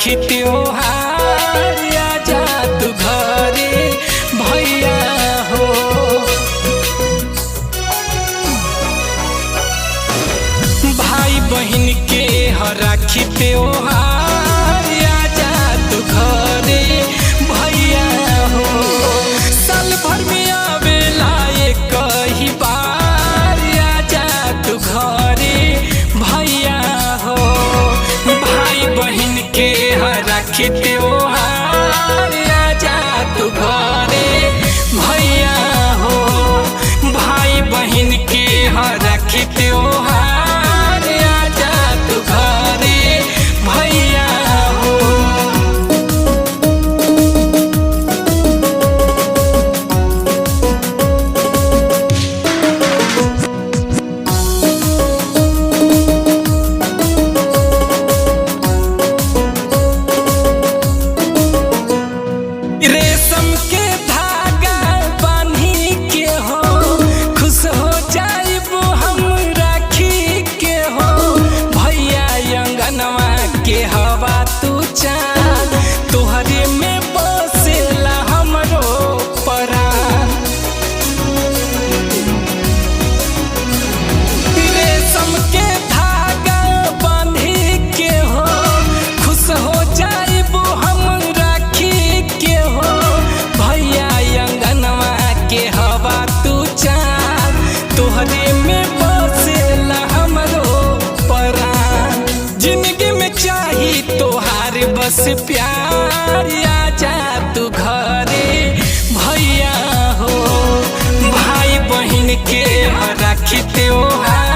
राखी त्योहार आजा तू घरे भैया हो। भाई बहन के राखी त्योहार आजा तू घरे भैया हो। साल भर में आवेला एक ही बार आजा तू घरे भैया हो। भाई बहन के राखी त्योहार आजा तू घरे भैया हो। भाई बहन के राखी त्योहार आजा तू घरे भैया हो। रेशम के धागा बांधी के हो खुश हो जाइबो हम राखी के हो। भैया अंगनवा के हवा तू चाँद तोहरे में बसेला हमरो परान। रेशम के धागा बांधी के हो खुश हो जाइबो हम राखी के हो। भैया अंगनवा के हवा तू चाँद तोहरे में बसेला हमरो परान। जिंदगी में चाही तोहार बस प्यार आजा तू घरे भैया हो। भाई बहन के राखी त्योहार